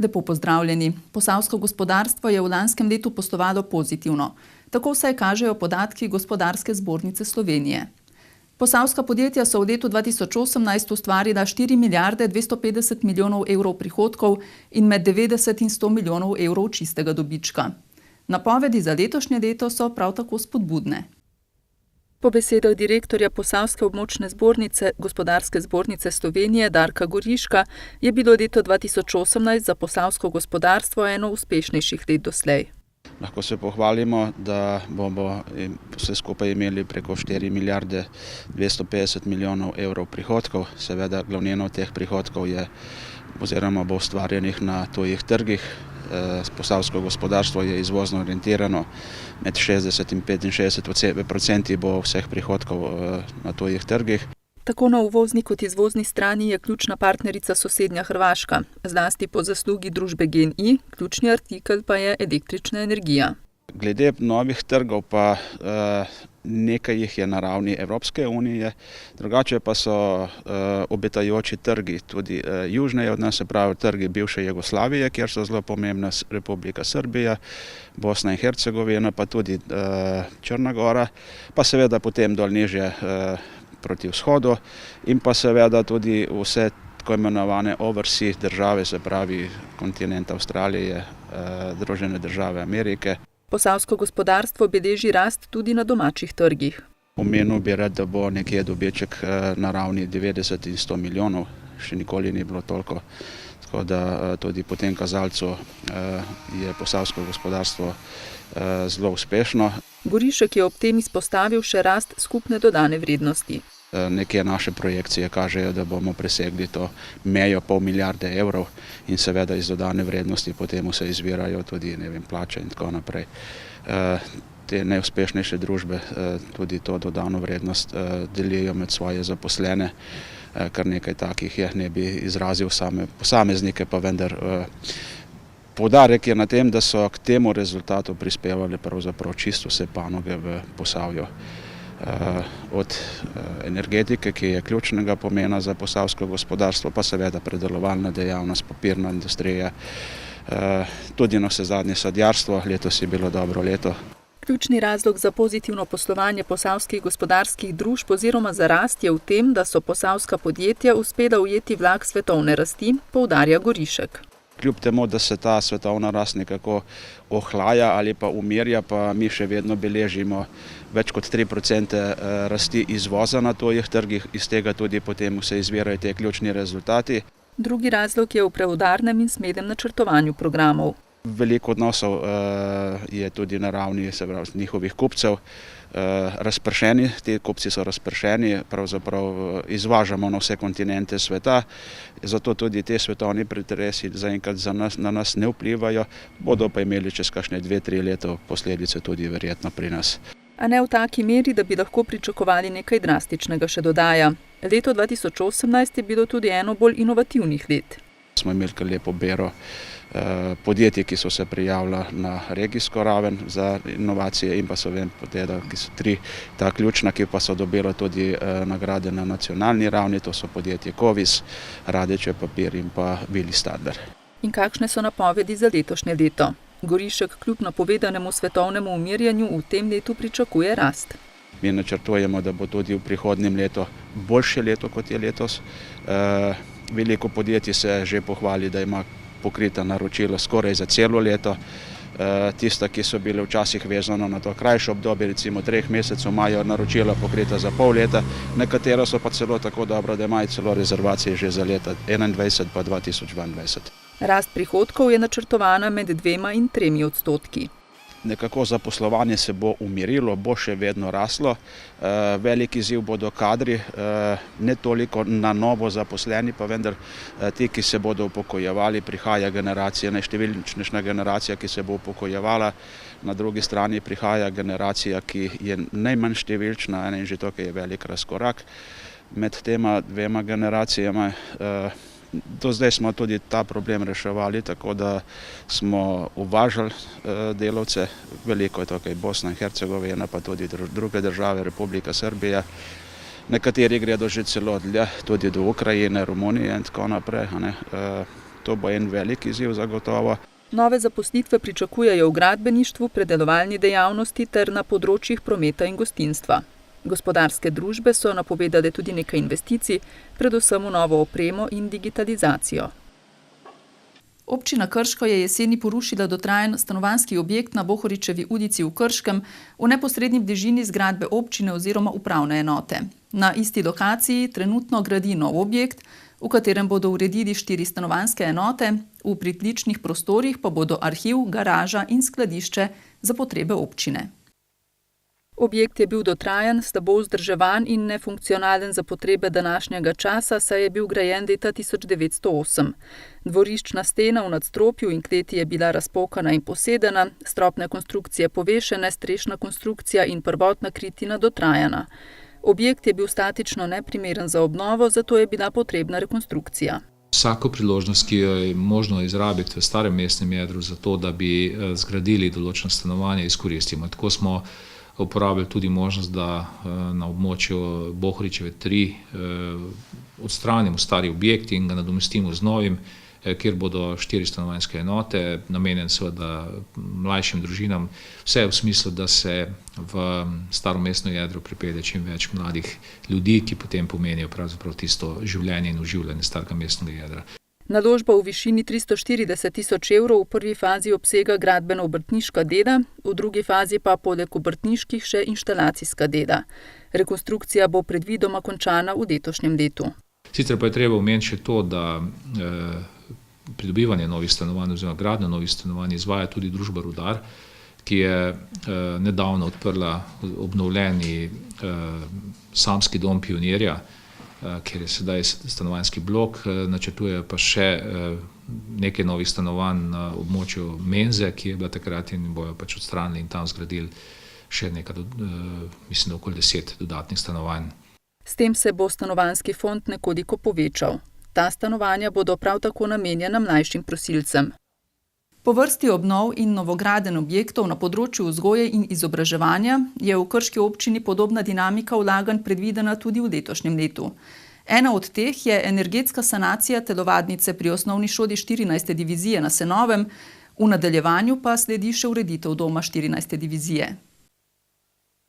Lepo pozdravljeni. Posavsko gospodarstvo je v lanskem letu poslovalo pozitivno. Tako vsaj kažejo podatki Gospodarske zbornice Slovenije. Posavska podjetja so v letu 2018 ustvarila 4 milijarde 250 milijonov evrov prihodkov in med 90 in 100 milijonov evrov čistega dobička. Napovedi za letošnje leto so prav tako spodbudne. Po besedah direktorja Posavske območne zbornice Gospodarske zbornice Slovenije Darka Goriška je bilo leto 2018 za posavsko gospodarstvo eno uspešnejših let doslej. Lahko se pohvalimo, da bomo vse skupaj imeli preko 4 milijarde 250 milijonov evrov prihodkov. Seveda glavnino teh prihodkov je oziroma bo ustvarjenih na tujih trgih. Posavsko gospodarstvo je izvozno orientirano, med 60 in 65% bo vseh prihodkov na tujih trgih. Tako na uvozni kot izvozni strani je ključna partnerica sosednja Hrvaška, zlasti po zaslugi družbe GEN-I, ključni artikel pa je električna energija. Glede novih trgov pa nekaj jih je na ravni Evropske unije, drugače pa so obetajoči trgi tudi južneje od nas, se pravi trgi bivše Jugoslavije, kjer so zelo pomembna Republika Srbija, Bosna in Hercegovina, pa tudi Črna Gora, pa seveda potem dol nižje proti vzhodu in pa seveda tudi vse tako imenovane overseas države, se pravi kontinent Avstralije, Združene države Amerike. Posavsko gospodarstvo beleži rast tudi na domačih trgih. Omenil bi rad, da bo nekje dobiček na ravni 90 in 100 milijonov, še nikoli ni bilo toliko. Tako da tudi po tem kazalcu je posavsko gospodarstvo zelo uspešno. Gorišek je ob tem izpostavil še rast skupne dodane vrednosti. Neke naše projekcije kažejo, da bomo presegli to mejo pol milijarde evrov in seveda iz dodane vrednosti potem se izvirajo tudi plače in tako naprej. Te najuspešnejše družbe tudi to dodano vrednost delijo med svoje zaposlene, kar nekaj takih je, ne bi izrazil same posameznike, pa vendar poudarek je na tem, da so k temu rezultatu prispevali pravzaprav čisto vse panoge v Posavju. Od energetike, ki je ključnega pomena za posavsko gospodarstvo, pa seveda predelovalna dejavnost, papirna industrija, tudi navsezadnje sadjarstvo, letos je bilo dobro leto. Ključni razlog za pozitivno poslovanje posavskih gospodarskih družb oziroma za rast je v tem, da so posavska podjetja uspela ujeti vlak svetovne rasti, poudarja Gorišek. Kljub temu, da se ta svetovna rast nekako ohlaja ali pa umirja, pa mi še vedno beležimo več kot 3% rasti izvoza na tujih trgih, iz tega tudi potem se izvirajo te ključni rezultati. Drugi razlog je v preudarnem in smernem načrtovanju programov. Veliko odnosov je tudi na ravni njihovih kupcev razpršeni, ti kupci so razpršeni, pravzaprav izvažamo na vse kontinente sveta, zato tudi te svetovni pretresi zaenkrat na nas ne vplivajo, bodo pa imeli čez kakšne 2-3 leta posledice tudi verjetno pri nas. A ne v taki meri, da bi lahko pričakovali nekaj drastičnega, še dodaja. Leto 2018 je bilo tudi eno bolj inovativnih let. Smo imeli kar lepo bero podjetij, ki so se prijavila na regijsko raven za inovacije in pa so ki so 3 ta ključna, ki pa so dobila tudi nagrade na nacionalni ravni, to so podjetje Kovis, Radeče papir in pa Bili Stadler. In kakšne so napovedi za letošnje leto? Gorišek kljub napovedanemu svetovnemu umirjanju v tem letu pričakuje rast. Mi načrtujemo, da bo tudi v prihodnjem letu boljše leto, kot je letos. Veliko podjetij se že pohvali, da ima pokrita naročila skoraj za celo leto. Tista, ki so bile včasih vezano na to krajše obdobje, recimo 3 mesecev, imajo naročila pokrita za pol leta, nekatera so pa celo tako dobra, da imajo celo rezervacije že za leta 2021 pa 2022. Rast prihodkov je načrtovana med 2 in 3%. Nekako zaposlovanje se bo umirilo, bo še vedno raslo. Velik izziv bodo kadri, ne toliko na novo zaposleni, pa vendar ti, ki se bodo upokojevali, prihaja generacija, najštevilnejša generacija, ki se bo upokojevala. Na drugi strani prihaja generacija, ki je najmanj številčna in že to, je velik razkorak med tema 2 generacijama. Do zdaj smo tudi ta problem reševali, tako da smo uvažali delavce, veliko je tukaj Bosna in Hercegovina, pa tudi druge države, Republika Srbija. Nekateri gredo že celo dlje, tudi do Ukrajine, Romunije in tako naprej. To bo en velik izziv zagotovo. Nove zaposlitve pričakujejo v gradbeništvu, predelovalni dejavnosti ter na področjih prometa in gostinstva. Gospodarske družbe so napovedale tudi nekaj investicij, predvsem v novo opremo in digitalizacijo. Občina Krško je jeseni porušila dotrajan stanovanjski objekt na Bohoričevi ulici v Krškem v neposredni bližini zgradbe občine oziroma upravne enote. Na isti lokaciji trenutno gradi nov objekt, v katerem bodo uredili 4 stanovanjske enote, v pritličnih prostorih pa bodo arhiv, garaža in skladišče za potrebe občine. Objekt je bil dotrajan, slabo vzdrževan in nefunkcionalen za potrebe današnjega časa, saj je bil grajen leta 1908. Dvoriščna stena v nadstropju in kleti je bila razpokana in posedena, stropne konstrukcije povešene, strešna konstrukcija in prvotna kritina dotrajana. Objekt je bil statično neprimeren za obnovo, zato je bila potrebna rekonstrukcija. Vsako priložnost, ki jo je možno izrabiti v starem mestnem jedru za to, da bi zgradili določeno stanovanje, izkoristimo. Tako smo uporabili tudi možnost, da na območju Bohoričeve 3 odstranimo stari objekt in ga nadomestimo z novim, kjer bodo 4 stanovanjske enote, namenjen seveda mlajšim družinam. Vse v smislu, da se v staro mestno jedro pripelje čim več mladih ljudi, ki potem pomenijo pravzaprav tisto življenje in uživljanje starega mestnega jedra. Naložba v višini 340 tisoč evrov v prvi fazi obsega gradbeno-obrtniška dela, v drugi fazi pa poleg obrtniških še inštalacijska dela. Rekonstrukcija bo predvidoma končana v letošnjem letu. Sicer pa je treba omeniti še to, da pridobivanje novih stanovanj oziroma gradnjo novih stanovanj izvaja tudi družba Rudar, ki je nedavno odprla obnovljeni samski dom pionirja, kjer je sedaj stanovanjski blok, načrtuje pa še nekaj novih stanovanj na območju menze, ki je bila takrat in bojo pač odstranili in tam zgradili še nekaj, mislim, okoli 10 dodatnih stanovanj. S tem se bo stanovanjski fond nekoliko povečal. Ta stanovanja bodo prav tako namenjena mlajšim prosilcem. Po vrsti obnov in novogradenj objektov na področju vzgoje in izobraževanja je v Krški občini podobna dinamika vlaganj predvidena tudi v letošnjem letu. Ena od teh je energetska sanacija telovadnice pri osnovni šoli 14. divizije na Senovem, v nadaljevanju pa sledi še ureditev doma 14. divizije.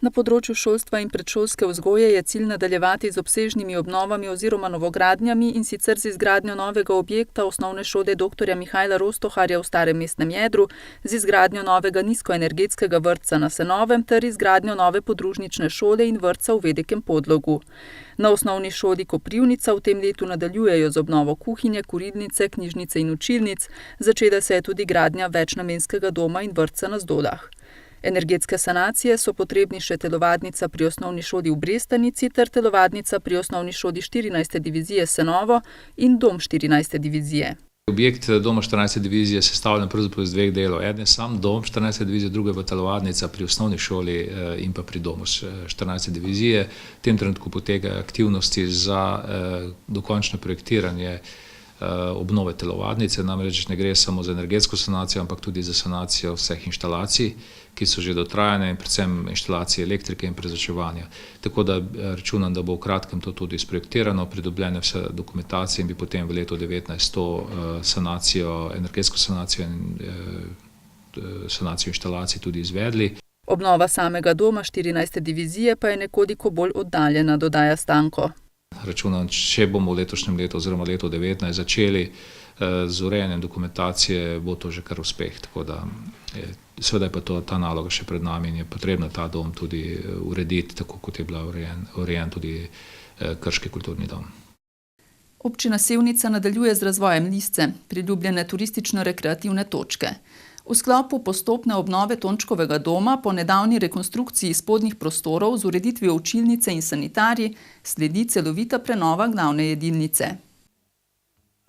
Na področju šolstva in predšolske vzgoje je cilj nadaljevati z obsežnimi obnovami oziroma novogradnjami in sicer z izgradnjo novega objekta osnovne šole dr. Mihajla Rostoharja v starem mestnem jedru, z izgradnjo novega nizkoenergetskega vrtca na Senovem ter izgradnjo nove podružnične šole in vrtca v Vedekem Podlogu. Na osnovni šoli Koprivnica v tem letu nadaljujejo z obnovo kuhinje, kurilnice, knjižnice in učilnic, začela se je tudi gradnja večnamenskega doma in vrtca na Zdolah. Energetske sanacije so potrebni še telovadnica pri osnovni šoli v Brestanici ter telovadnica pri osnovni šoli 14. divizije Senovo in dom 14. divizije. Objekt doma 14. divizije je sestavljen pravzaprav iz 2 delov. Eden je sam dom 14. divizije, druga pa telovadnica pri osnovni šoli in pa pri domu 14. divizije. V tem trenutku potekajo aktivnosti za dokončno projektiranje obnove telovadnice, namreč ne gre samo za energetsko sanacijo, ampak tudi za sanacijo vseh inštalacij, ki so že dotrajane, in predvsem inštalacije elektrike in prezračevanja. Tako da računam, da bo v kratkem to tudi sprojektirano, pridobljene vse dokumentacije in bi potem v letu 2019 to sanacijo, energetsko sanacijo in sanacijo inštalacij tudi izvedli. Obnova samega doma 14. divizije pa je nekoliko bolj oddaljena, dodaja Stanko. Računam, če bomo v letošnjem letu oziroma letu 2019 začeli z urejanjem dokumentacije, bo to že kar uspeh. Tako da seveda je pa ta naloga še pred nami in je potrebno ta dom tudi urediti, tako kot je bila urejen tudi Krški kulturni dom. Občina Sevnica nadaljuje z razvojem Lisce, priljubljene turistično-rekreativne točke. V sklopu postopne obnove Tončkovega doma po nedavni rekonstrukciji spodnjih prostorov z ureditvijo učilnice in sanitarij sledi celovita prenova glavne jedilnice.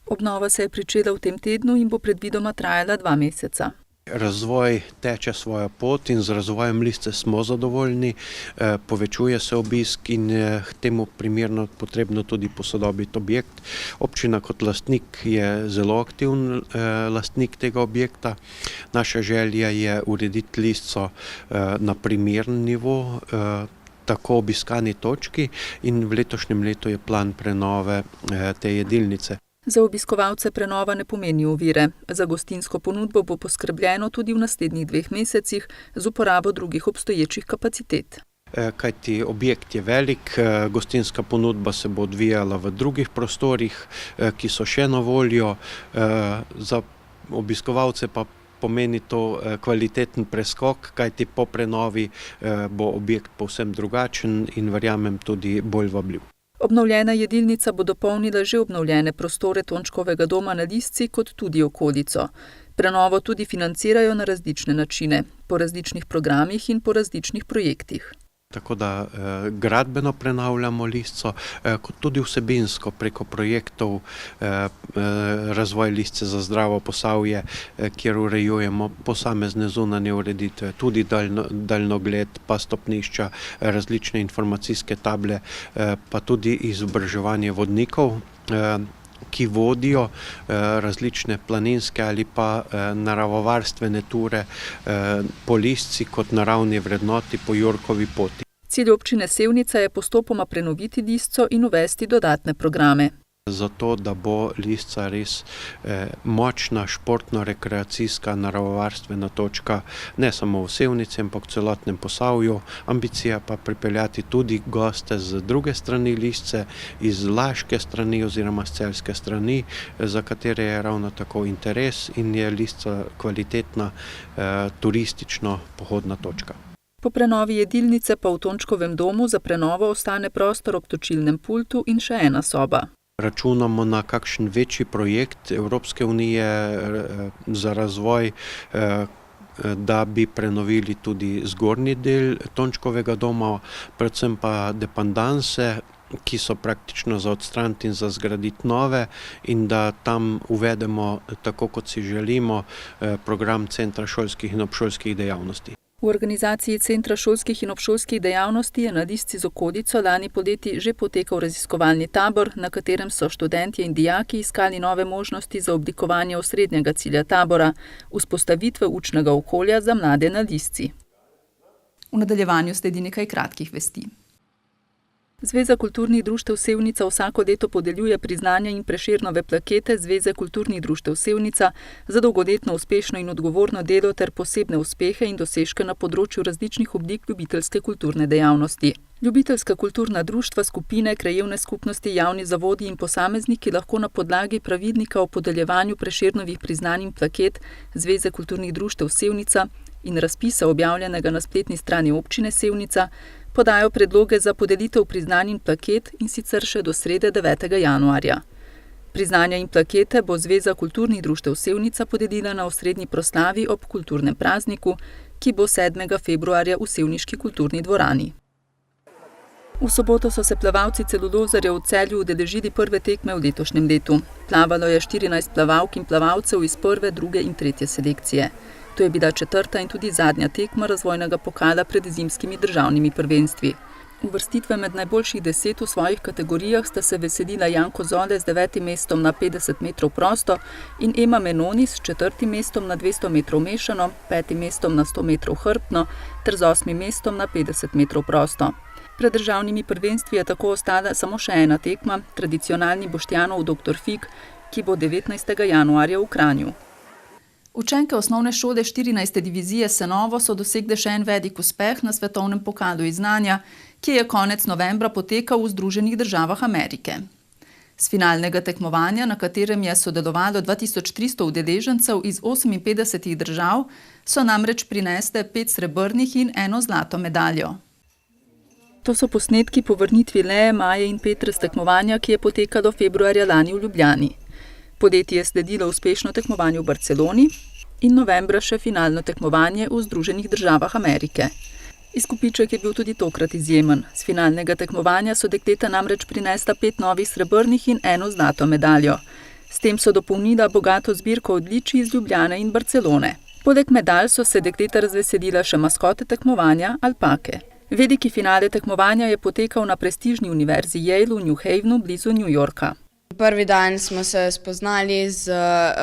Obnova se je pričela v tem tednu in bo predvidoma trajala 2 meseca. Razvoj teče svojo pot in z razvojem Lisce smo zadovoljni, povečuje se obisk in k temu primerno potrebno tudi posodobiti objekt. Občina kot lastnik je zelo aktiven lastnik tega objekta. Naša želja je urediti Lisco na primeren nivo, tako obiskani točki, in v letošnjem letu je plan prenove te jedilnice. Za obiskovalce prenova ne pomeni ovire. Za gostinsko ponudbo bo poskrbljeno tudi v naslednjih 2 mesecih z uporabo drugih obstoječih kapacitet. Kajti objekt je velik, gostinska ponudba se bo odvijala v drugih prostorih, ki so še na voljo. Za obiskovalce pa pomeni to kvaliteten preskok, kajti po prenovi bo objekt povsem drugačen in verjamem tudi bolj vabljiv. Obnovljena jedilnica bo dopolnila že obnovljene prostore Tončkovega doma na Lisci kot tudi okolico. Prenovo tudi financirajo na različne načine, po različnih programih in po različnih projektih. Tako da gradbeno prenavljamo Lisco, kot tudi vsebinsko preko projektov Razvoj Lisce za zdravo Posavje, kjer urejujemo posamezne zunanje ureditve, tudi daljnogled, pa stopnišča, različne informacijske table, pa tudi izobraževanje vodnikov, ki vodijo različne planinske ali pa naravovarstvene ture po Lisci kot naravni vrednoti po Jurkovi poti. Cilj občine Sevnica je postopoma prenoviti Lisco in uvesti dodatne programe. Zato, da bo Lisca res močna športno-rekreacijska naravovarstvena točka, ne samo v Sevnici, ampak v celotnem Posavju. Ambicija pa pripeljati tudi goste z druge strani Lisce, iz laške strani oziroma z celjske strani, za katere je ravno tako interes in je Lisca kvalitetna turistično pohodna točka. Po prenovi jedilnice pa v Tončkovem domu za prenovo ostane prostor ob točilnem pultu in še ena soba. Računamo na kakšen večji projekt Evropske unije za razvoj, da bi prenovili tudi zgornji del Tončkovega doma, predvsem pa dependanse, ki so praktično za odstraniti in za zgraditi nove, in da tam uvedemo, tako kot si želimo, program Centra šolskih in obšolskih dejavnosti. V organizaciji Centra šolskih in obšolskih dejavnosti je na Lisci z okolico lani poleti že potekal raziskovalni tabor, na katerem so študentje in dijaki iskali nove možnosti za oblikovanje osrednjega cilja tabora, vzpostavitve učnega okolja za mlade na Lisci. V nadaljevanju sledi nekaj kratkih vesti. Zveza kulturnih društev Sevnica vsako leto podeljuje priznanja in Prešernove plakete Zveze kulturnih društev Sevnica za dolgoletno uspešno in odgovorno delo ter posebne uspehe in dosežke na področju različnih oblik ljubiteljske kulturne dejavnosti. Ljubiteljska kulturna društva, skupine, krajevne skupnosti, javni zavodi in posamezniki lahko na podlagi pravilnika o podeljevanju Prešernovih priznanj in plaket Zveze kulturnih društev Sevnica in razpisa objavljenega na spletni strani občine Sevnica podajo predloge za podelitev priznanj in plaket in sicer še do srede 9. januarja. Priznanja in plakete bo Zveza kulturnih društev Sevnica podelila na osrednji proslavi ob kulturnem prazniku, ki bo 7. februarja v sevniški kulturni dvorani. V soboto so se plavalci celulozarjev v Celju udeležili prve tekme v letošnjem letu. Plavalo je 14 plavalk in plavalcev iz prve, druge in tretje selekcije. To je bila 4. in tudi zadnja tekma razvojnega pokala pred zimskimi državnimi prvenstvi. Uvrstitve med najboljših 10 v svojih kategorijah sta se veselila Janko Zole z 9. mestom na 50 metrov prosto in Ema Menoni s 4. mestom na 200 metrov mešano, 5. mestom na 100 metrov hrbtno ter z 8. mestom na 50 metrov prosto. Pred državnimi prvenstvi je tako ostala samo še ena tekma, tradicionalni Boštjanov Dr. Fig, ki bo 19. januarja v Kranju. Učenke osnovne šole 14. divizije Senovo so dosegle še en velik uspeh na svetovnem pokalu iz znanja, ki je konec novembra potekal v Združenih državah Amerike. Z finalnega tekmovanja, na katerem je sodelovalo 2300 udeležencev iz 58 držav, so namreč prinesle 5 srebrnih in 1 zlato medaljo. To so posnetki po vrnitvi Leje, Maje in Petre z tekmovanja, ki je potekalo februarja lani v Ljubljani. Poleti je sledilo uspešno tekmovanje v Barceloni in novembra še finalno tekmovanje v Združenih državah Amerike. Izkupiček je bil tudi tokrat izjemen. Z finalnega tekmovanja so dekleta namreč prinesla 5 novih srebrnih in 1 zlato medaljo. S tem so dopolnila bogato zbirko odličij iz Ljubljane in Barcelone. Poleg medalj so se dekleta razveselila še maskote tekmovanja, alpake. Veliki finale tekmovanja je potekal na prestižni univerzi Yale v New Havenu blizu New Yorka. Prvi dan smo se spoznali z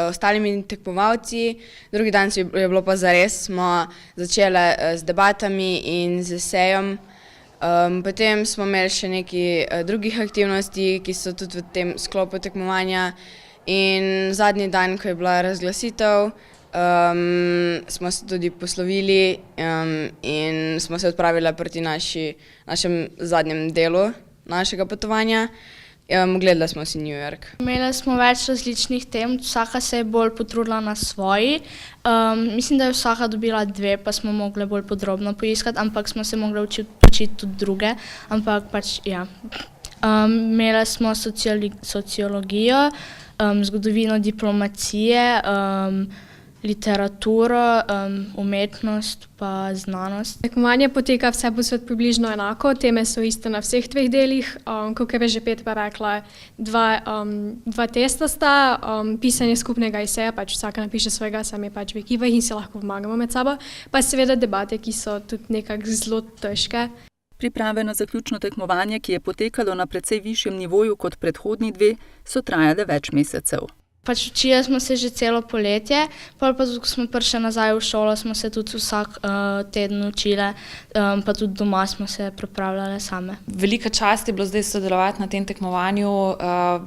ostalimi tekmovalci, drugi dan je bilo pa zares, smo začeli z debatami in z esejem. Potem smo imeli še nekaj drugih aktivnosti, ki so tudi v tem sklopu tekmovanja In zadnji dan, ko je bila razglasitev, smo se tudi poslovili in smo se odpravili proti našem zadnjem delu našega potovanja. Gledali smo si New York. Imeli smo več različnih tem, vsaka se je bolj potrudila na svoji. Mislim, da je vsaka dobila 2, pa smo mogli bolj podrobno poiskati, ampak smo se mogli učiti tudi druge. Ampak pač, ja. Imeli smo sociologijo, zgodovino diplomacije, literaturo, umetnost pa znanost. Tekmovanje poteka vse posod približno enako, teme so iste na vseh 2 delih. Kot je že Petra rekla, 2 testa sta, pisanje skupnega eseja, pač vsaka napiše svojega, sami pač v ekipah in se lahko pomagamo med sabo, pa seveda debate, ki so tudi nekako zelo težke. Priprave na zaključno tekmovanje, ki je potekalo na precej višjem nivoju kot predhodni 2, so trajale več mesecev. Pač učili smo se že celo poletje, pa ko smo prišli nazaj v šolo, smo se tudi vsak teden učili, pa tudi doma smo se pripravljali same. Velika čast je bilo zdaj sodelovati na tem tekmovanju.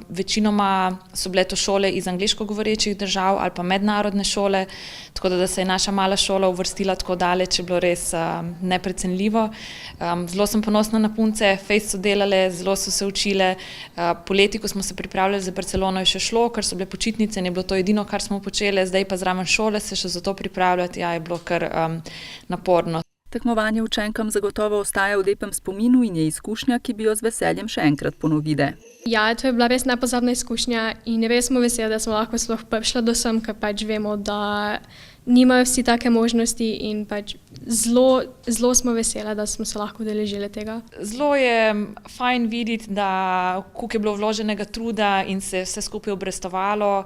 Večinoma so bile to šole iz angleško govorečih držav ali pa mednarodne šole, tako da se je naša mala šola uvrstila tako daleč, je bilo res neprecenljivo. Zelo sem ponosna na punce, fejst so delale, zelo so se učile. Poleti, ko smo se pripravljali za Barcelono, je še šlo, ker so bile počitnice in je bilo to edino, kar smo počeli, zdaj pa zraven šole se še za to pripravljati, ja, je bilo kar naporno. Tekmovanje učenkam zagotovo ostaja v lepem spominu in je izkušnja, ki bi jo z veseljem še enkrat ponovile. Ja, to je bila res nepozabna izkušnja in res smo veseli, da smo lahko sploh prišli do sem, ker pač vemo, da nimajo vsi take možnosti in pač zelo smo veseli, da smo se lahko udeležili tega. Zelo je fajn videti, da koliko je bilo vloženega truda in se vse skupaj obrestovalo.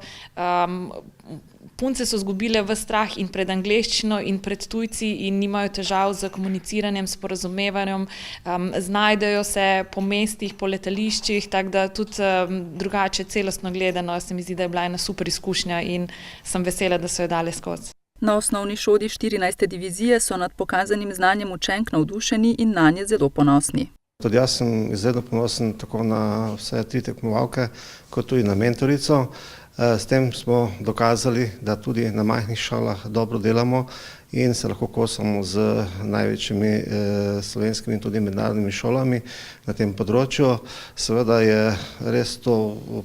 Punce so izgubile ves strah in pred angleščino in pred tujci in nimajo težav z komuniciranjem, sporazumevanjem, znajdejo se po mestih, po letališčih, tako da tudi drugače celostno gledano se mi zdi, da je bila ena super izkušnja in sem vesela, da so jo dali skozi. Na osnovni šoli 14. divizije so nad pokazanim znanjem učenk navdušeni in nanje zelo ponosni. Tudi jaz sem izredno ponosen tako na vse 3 tekmovalke, kot tudi na mentorico. S tem smo dokazali, da tudi na majhnih šolah dobro delamo in se lahko kosamo z največjimi slovenskimi in tudi mednarodnimi šolami na tem področju. Seveda je res to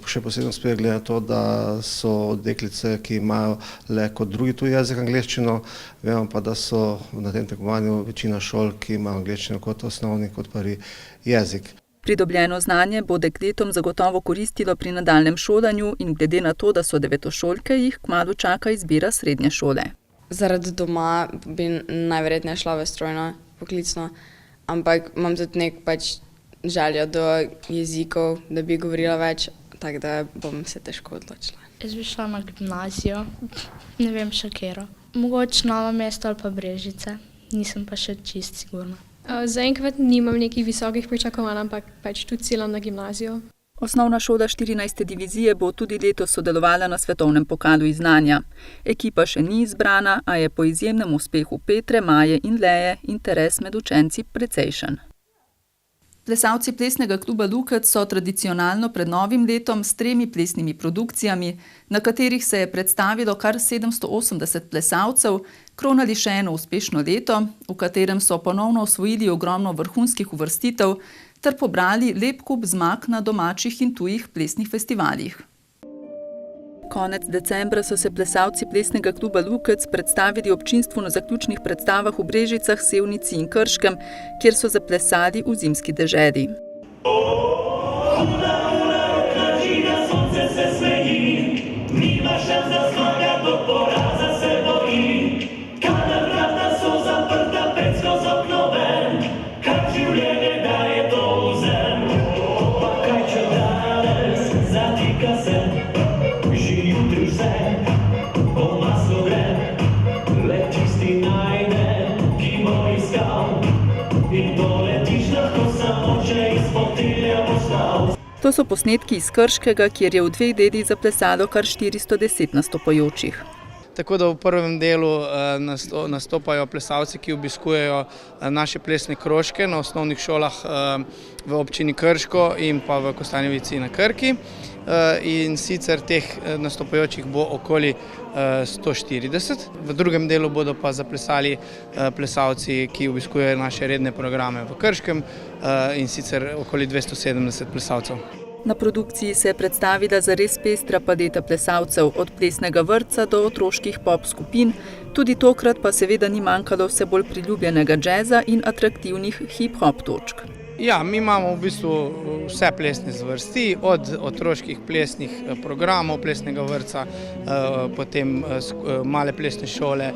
še posebno glede na to, da so deklice, ki imajo le kot drugi tuji jezik angleščino, vemo pa, da so na tem tekmovanju večina šol, ki imajo angleščino kot osnovni, kot prvi jezik. Pridobljeno znanje bo dekletom zagotovo koristilo pri nadaljnjem šolanju in glede na to, da so devetošolke, jih kmalu čaka izbira srednje šole. Zaradi doma bi najverjetneje šla v strojno poklicno, ampak imam tudi nek pač željo do jezikov, da bi govorila več, tako da bom se težko odločila. Jaz bi šla na gimnazijo, ne vem še katero. Mogoče Novo mesto ali pa Brežice, nisem pa še čist sigurna. Zaenkrat nimam nekih visokih pričakovanj, ampak pač tudi ciljam na gimnazijo. Osnovna šola 14. divizije bo tudi letos sodelovala na svetovnem pokalu iz znanja. Ekipa še ni izbrana, a je po izjemnem uspehu Petre, Maje in Leje interes med učenci precejšen. Plesalci plesnega kluba Lukec so tradicionalno pred novim letom s 3 plesnimi produkcijami, na katerih se je predstavilo kar 780 plesalcev, kronali še eno uspešno leto, v katerem so ponovno osvojili ogromno vrhunskih uvrstitev ter pobrali lep kup zmag na domačih in tujih plesnih festivalih. Konec decembra so se plesalci plesnega kluba Lukec predstavili občinstvu na zaključnih predstavah v Brežicah, Sevnici in Krškem, kjer so zaplesali v zimski deželi. To so posnetki iz Krškega, kjer je v 2 delih zaplesalo kar 410 nastopajočih. tako da v prvem delu nastopajo plesalci, ki obiskujejo naše plesne krožke na osnovnih šolah v občini Krško in pa v Kostanjevici na Krki. In sicer teh nastopajočih bo okoli 140. V drugem delu bodo pa zaplesali plesalci, ki obiskujejo naše redne programe v Krškem, in sicer okoli 270 plesalcev. Na produkciji se je predstavila zares pestra paleta plesalcev, od plesnega vrtca do otroških pop skupin, tudi tokrat pa seveda ni manjkalo vse bolj priljubljenega džeza in atraktivnih hip-hop točk. Ja, mi imamo v bistvu vse plesne zvrsti, od otroških plesnih programov, plesnega vrtca, potem male plesne šole,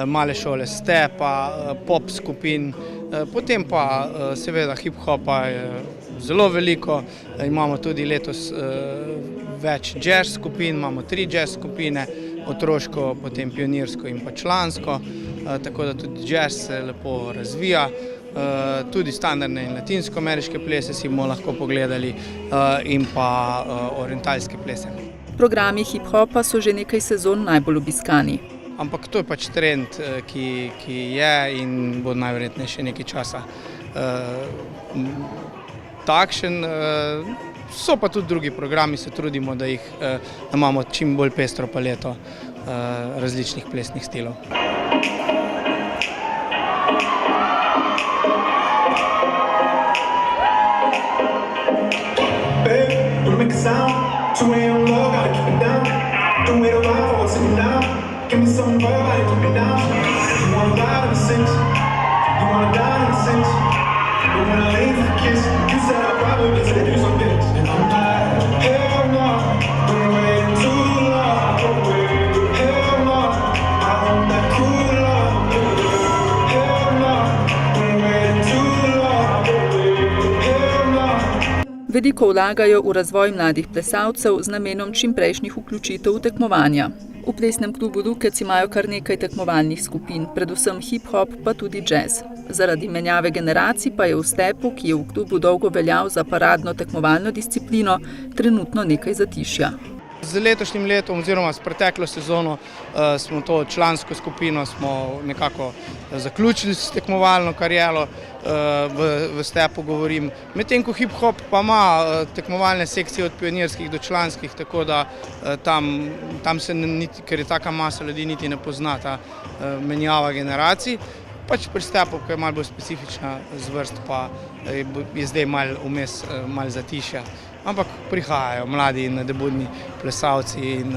male šole stepa, pop skupin, potem pa seveda hip-hopa je zelo veliko. Imamo tudi letos več jazz skupin, imamo 3 jazz skupine, otroško, potem pionirsko in pa člansko, tako da tudi jazz se lepo razvija. Tudi standardne in latinsko-ameriške plese si bomo lahko pogledali in pa orientalske plese. Programi hip-hopa so že nekaj sezon najbolj obiskani. Ampak to je pač trend, ki je in bo najverjetneje še nekaj časa takšen. So pa tudi drugi programi, se trudimo, da imamo čim bolj pestro paleto različnih plesnih stilov. Veliko vlagajo v razvoj mladih plesalcev z namenom čimprejšnjih vključitev v tekmovanja. V plesnem klubu Lukec imajo kar nekaj tekmovalnih skupin, predvsem hip-hop pa tudi jazz. Zaradi menjave generacij pa je v stepu, ki je v klubu dolgo veljal za paradno tekmovalno disciplino, trenutno nekaj zatišja. Z letošnjim letom oziroma s preteklo sezono smo to člansko skupino smo nekako zaključili s tekmovalno kariero, v stepu govorim. Medtem ko hip-hop pa ima tekmovalne sekcije od pionirskih do članskih, tako da tam se, ker je taka masa ljudi, niti ne pozna ta menjava generacij. Pač pri stepu, ki je malo bolj specifična zvrst, pa je zdaj malo vmes, malo zatišja. Ampak prihajajo mladi in nadebudni plesalci in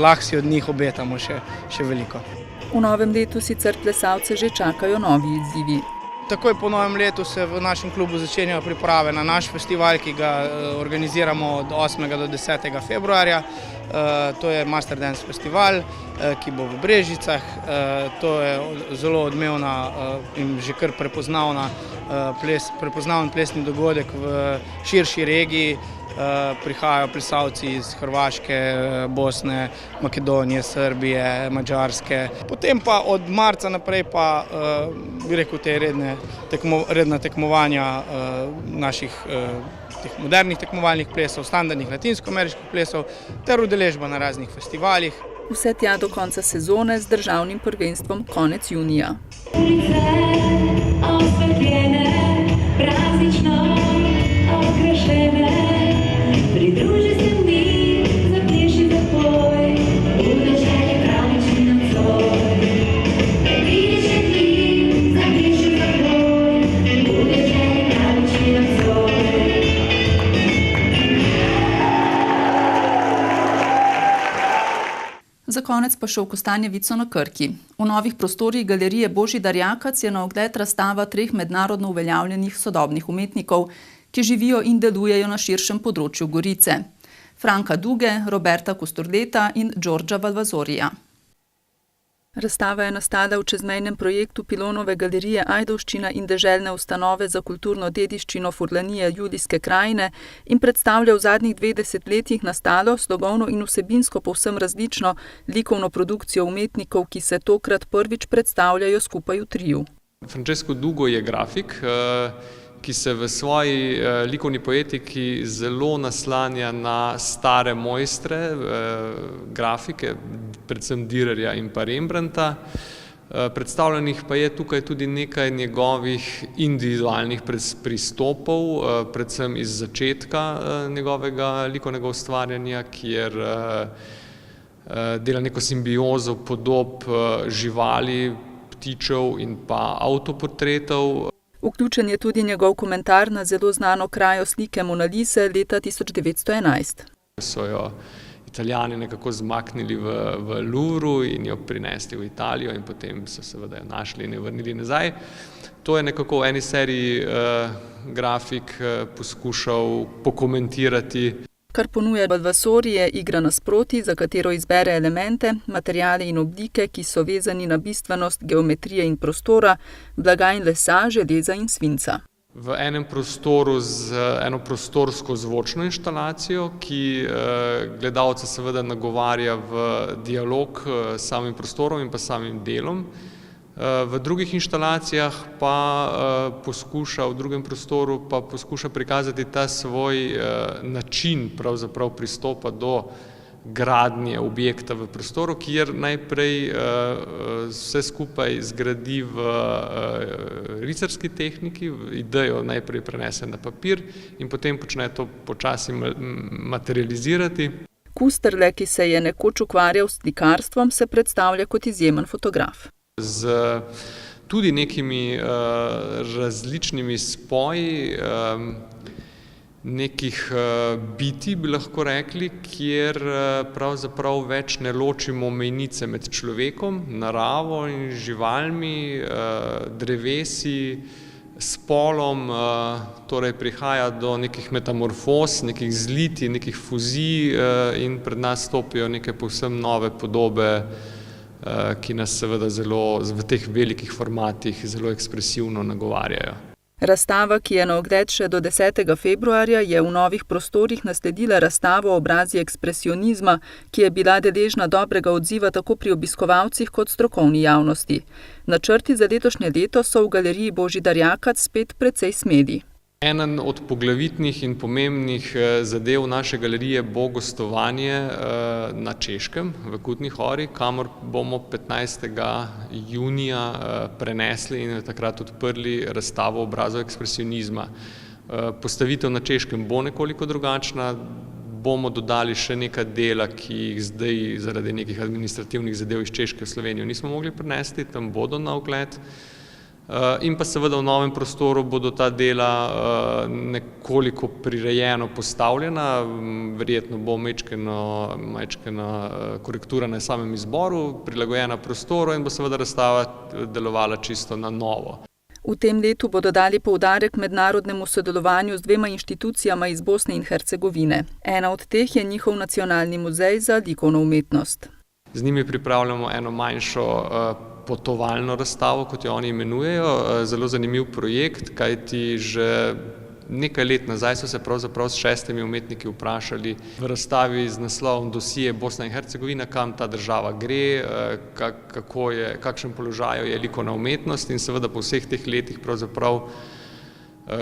lahko si od njih obetamo še veliko. V novem letu sicer plesalce že čakajo novi izzivi. Takoj po novem letu se v našem klubu začenjajo priprave na naš festival, ki ga organiziramo od 8. do 10. februarja. To je Master Dance festival, ki bo v Brežicah. To je zelo odmevna in že kar prepoznaven plesni dogodek v širši regiji. Prihajajo plesalci iz Hrvaške, Bosne, Makedonije, Srbije, Madžarske. Potem pa od marca naprej pa, bi rekel, te redna tekmovanja naših modernih tekmovalnih plesov, standardnih latinsko-ameriških plesov ter udeležba na raznih festivalih. Vse tja do konca sezone z državnim prvenstvom konec junija. Za konec pa še v Kostanjevico na Krki. V novih prostorih galerije Božidar Jakac je na ogled razstava 3 mednarodno uveljavljenih sodobnih umetnikov, ki živijo in delujejo na širšem področju Gorice. Franka Duge, Roberta Kostordeta in Đorđa Valvazorija. Razstava je nastala v čezmejnem projektu Pilonove galerije Ajdovščina in deželne ustanove za kulturno dediščino Furlanije Julijske krajine in predstavlja v zadnjih 2 desetletjih nastalo, slogovno in vsebinsko povsem različno likovno produkcijo umetnikov, ki se tokrat prvič predstavljajo skupaj v triu. Francesco Dugo je grafik, ki se v svoji likovni poetiki zelo naslanja na stare mojstre grafike, predvsem Dürerja in pa Rembrandta. Predstavljenih pa je tukaj tudi nekaj njegovih individualnih pristopov, predvsem iz začetka njegovega likovnega ustvarjanja, kjer dela neko simbiozo podob živali, ptičev in pa avtoportretov. Vključen je tudi njegov komentar na zelo znano krajo slike Mona Lise leta 1911. So jo Italijani nekako zmaknili v Louvru in jo prinesli v Italijo in potem so seveda jo našli in jo vrnili nazaj. To je nekako v eni seriji grafik poskušal pokomentirati. Kar ponuja Valvasori je igra nasprotij, za katero izbere elemente, materiale in oblike, ki so vezani na bistvenost geometrije in prostora, blaga in lesa, železa in svinca. V enem prostoru z eno prostorsko zvočno inštalacijo, ki gledalca seveda nagovarja v dialog s samim prostorom in pa samim delom. V drugih inštalacijah pa v drugem prostoru pa poskuša prikazati ta svoj način pravzaprav pristopa do gradnje objekta v prostoru, kjer najprej vse skupaj zgradi v risarski tehniki, idejo najprej prenese na papir in potem počne to počasi materializirati. Kusterle, ki se je nekoč ukvarjal s slikarstvom, se predstavlja kot izjemen fotograf. Z tudi nekimi različnimi spoji nekih bitij, bi lahko rekli, kjer pravzaprav več ne ločimo mejnice med človekom, naravo in živalmi, drevesi, spolom, torej prihaja do nekih metamorfoz, nekih zlitij, nekih fuzij in pred nas stopijo neke povsem nove podobe, ki nas seveda v teh velikih formatih zelo ekspresivno nagovarjajo. Razstava, ki je na ogled še do 10. februarja, je v novih prostorih nasledila razstavo Obrazi ekspresionizma, ki je bila deležna dobrega odziva tako pri obiskovalcih kot strokovni javnosti. Načrti za letošnje leto so v galeriji Božidar Jakac spet precej smeli. Eden od poglavitnih in pomembnih zadev naše galerije bo gostovanje na Češkem, v Kutni Hori, kamor bomo 15. junija prenesli in takrat odprli razstavo Obrazov ekspresionizma. Postavitev na Češkem bo nekoliko drugačna, bomo dodali še neka dela, ki jih zdaj zaradi nekih administrativnih zadev iz Češke v Slovenijo nismo mogli prenesti, tam bodo na ogled. In pa seveda v novem prostoru bodo ta dela nekoliko prirejeno postavljena, verjetno bo majčkena korektura na samem izboru, prilagojena prostoru in bo seveda razstava delovala čisto na novo. V tem letu bodo dali poudarek mednarodnemu sodelovanju z dvema inštitucijama iz Bosne in Hercegovine. Ena od teh je njihov nacionalni muzej za likovno umetnost. Z njimi pripravljamo eno manjšo potovalno razstavo, kot jo oni imenujejo. Zelo zanimiv projekt, kajti že nekaj let nazaj so se pravzaprav s 6 umetniki vprašali v razstavi z naslovom Dosije Bosna in Hercegovina, kam ta država gre, kakšen položaj je likovna umetnost in seveda po vseh teh letih pravzaprav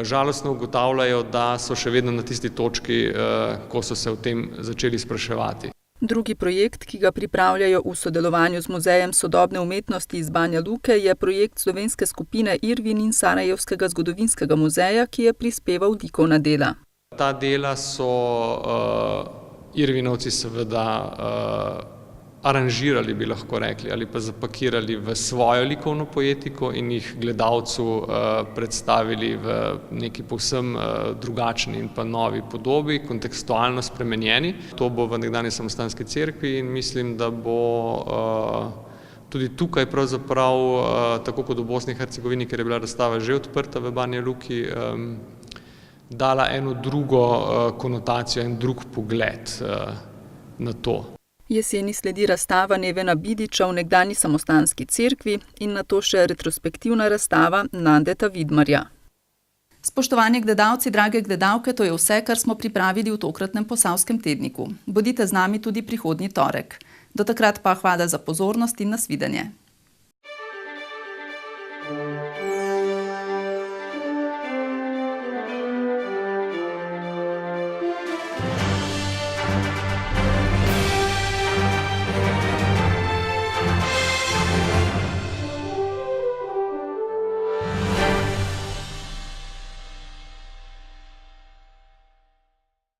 žalostno ugotavljajo, da so še vedno na tisti točki, ko so se o tem začeli spraševati. Drugi projekt, ki ga pripravljajo v sodelovanju z Muzejem sodobne umetnosti iz Banja Luke, je projekt slovenske skupine Irvin in Sarajevskega zgodovinskega muzeja, ki je prispeval likovna dela. Ta dela so Irvinovci seveda aranžirali, bi lahko rekli, ali pa zapakirali v svojo likovno poetiko in jih gledalcu predstavili v neki povsem drugačni in pa novi podobi, kontekstualno spremenjeni. To bo v nekdanji Samostanski cerkvi in mislim, da bo tudi tukaj pravzaprav, tako kot v Bosni in Hercegovini, ker je bila razstava že odprta v Banja Luki, dala eno drugo konotacijo, en drug pogled na to. Jeseni sledi razstava Nevena Bidiča v nekdanji Samostanski cerkvi in nato še retrospektivna razstava Nandeta Vidmarja. Spoštovani gledalci, drage gledalke, to je vse, kar smo pripravili v tokratnem Posavskem tedniku. Bodite z nami tudi prihodnji torek. Do takrat pa hvala za pozornost in nasvidenje.